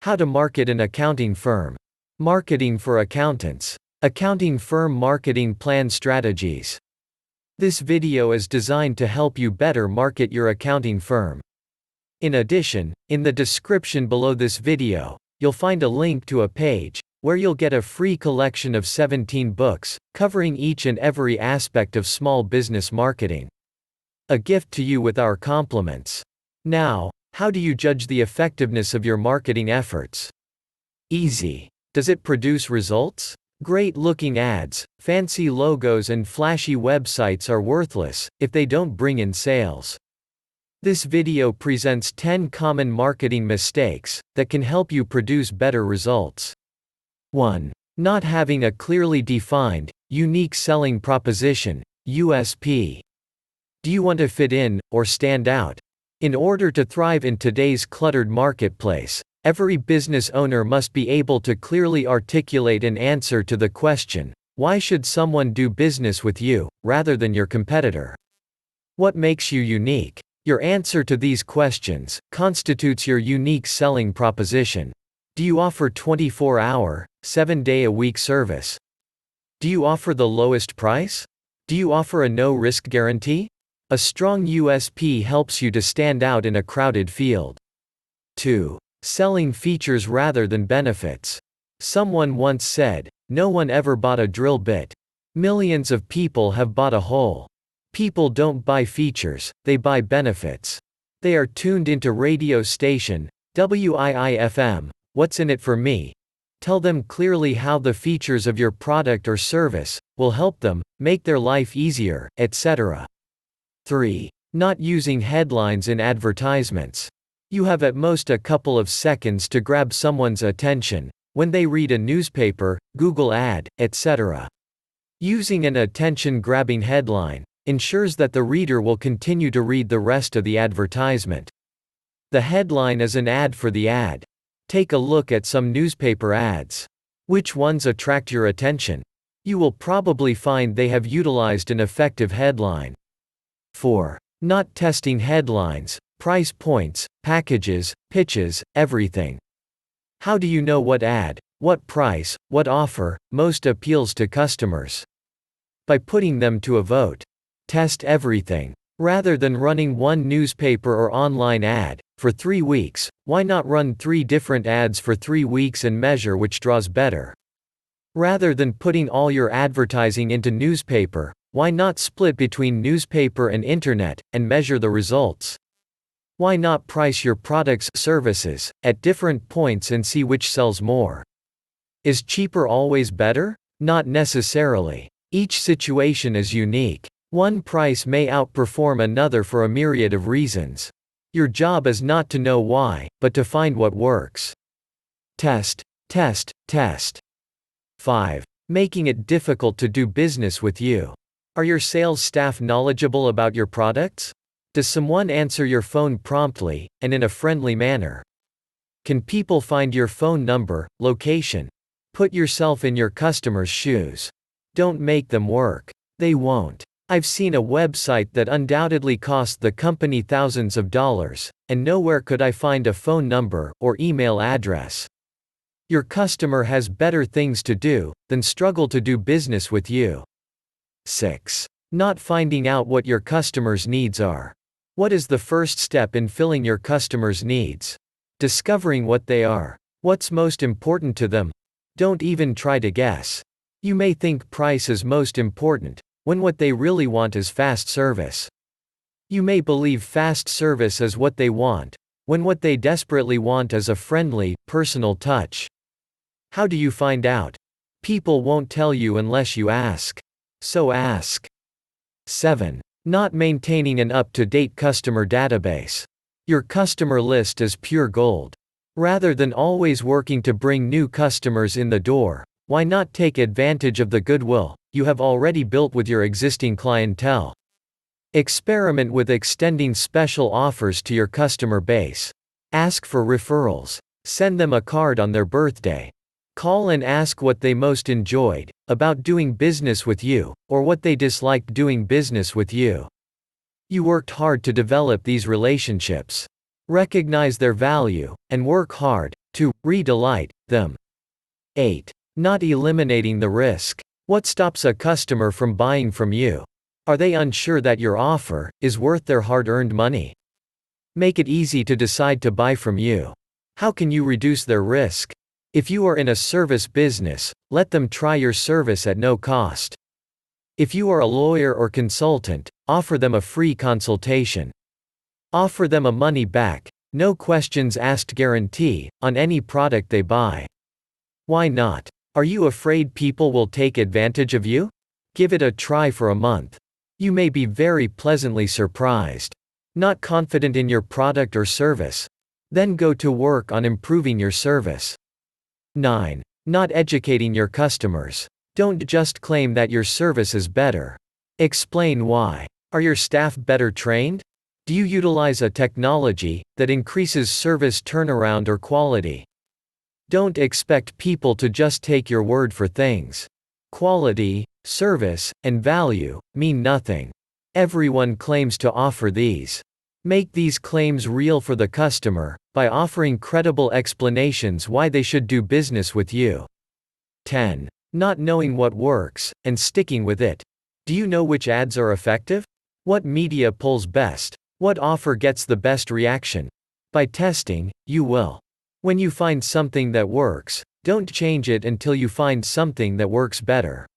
How to market an accounting firm. Marketing for accountants. Accounting firm marketing plan strategies. This video is designed to help you better market your accounting firm. In addition, in the description below this video, you'll find a link to a page where you'll get a free collection of 17 books covering each and every aspect of small business marketing. A gift to you with our compliments. Now, how do you judge the effectiveness of your marketing efforts? Easy. Does it produce results? Great-looking ads, fancy logos and flashy websites are worthless if they don't bring in sales. This video presents 10 common marketing mistakes that can help you produce better results. 1. Not having a clearly defined, unique selling proposition, USP. Do you want to fit in, or stand out? In order to thrive in today's cluttered marketplace, every business owner must be able to clearly articulate an answer to the question, why should someone do business with you, rather than your competitor? What makes you unique? Your answer to these questions constitutes your unique selling proposition. Do you offer 24-hour, 7-day-a-week service? Do you offer the lowest price? Do you offer a no-risk guarantee? A strong USP helps you to stand out in a crowded field. 2. Selling features rather than benefits. Someone once said, "No one ever bought a drill bit. Millions of people have bought a hole." People don't buy features, they buy benefits. They are tuned into radio station, WIIFM, "What's in it for me?" Tell them clearly how the features of your product or service will help them, make their life easier, etc. 3. Not using headlines in advertisements. You have at most a couple of seconds to grab someone's attention when they read a newspaper, Google ad, etc. Using an attention-grabbing headline ensures that the reader will continue to read the rest of the advertisement. The headline is an ad for the ad. Take a look at some newspaper ads. Which ones attract your attention? You will probably find they have utilized an effective headline. 4. Not testing headlines, price points, packages, pitches, everything. How do you know what ad, what price, what offer most appeals to customers? By putting them to a vote. Test everything. Rather than running one newspaper or online ad for 3 weeks, why not run 3 different ads for 3 weeks and measure which draws better? Rather than putting all your advertising into newspaper, why not split between newspaper and internet and measure the results? Why not price your products, services at different points and see which sells more? Is cheaper always better? Not necessarily. Each situation is unique. One price may outperform another for a myriad of reasons. Your job is not to know why, but to find what works. Test, test, test. 5. Making it difficult to do business with you. Are your sales staff knowledgeable about your products? Does someone answer your phone promptly, and in a friendly manner? Can people find your phone number, location? Put yourself in your customers' shoes. Don't make them work. They won't. I've seen a website that undoubtedly cost the company thousands of dollars, and nowhere could I find a phone number or email address. Your customer has better things to do than struggle to do business with you. 6. Not finding out what your customers' needs are. What is the first step in filling your customers' needs? Discovering what they are. What's most important to them? Don't even try to guess. You may think price is most important, when what they really want is fast service. You may believe fast service is what they want, when what they desperately want is a friendly, personal touch. How do you find out? People won't tell you unless you ask. So ask. 7. Not maintaining an up-to-date customer database. Your customer list is pure gold. Rather than always working to bring new customers in the door, why not take advantage of the goodwill you have already built with your existing clientele? Experiment with extending special offers to your customer base. Ask for referrals. Send them a card on their birthday. Call and ask what they most enjoyed about doing business with you, or what they disliked doing business with you. You worked hard to develop these relationships. Recognize their value, and work hard to re-delight them. 8. Not eliminating the risk. What stops a customer from buying from you? Are they unsure that your offer is worth their hard-earned money? Make it easy to decide to buy from you. How can you reduce their risk? If you are in a service business, let them try your service at no cost. If you are a lawyer or consultant, offer them a free consultation. Offer them a money-back, no questions asked guarantee on any product they buy. Why not? Are you afraid people will take advantage of you? Give it a try for a month. You may be very pleasantly surprised. Not confident in your product or service? Then go to work on improving your service. 9. Not educating your customers. Don't just claim that your service is better. Explain why. Are your staff better trained? Do you utilize a technology that increases service turnaround or quality? Don't expect people to just take your word for things. Quality, service, and value mean nothing. Everyone claims to offer these. Make these claims real for the customer by offering credible explanations why they should do business with you. 10. Not knowing what works and sticking with it. Do you know which ads are effective? What media pulls best? What offer gets the best reaction? By testing, you will. When you find something that works, don't change it until you find something that works better.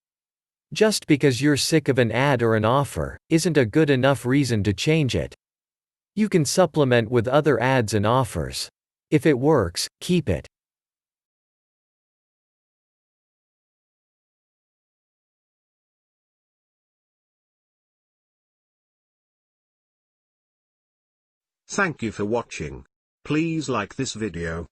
Just because you're sick of an ad or an offer isn't a good enough reason to change it. You can supplement with other ads and offers. If it works, keep it. Thank you for watching. Please like this video,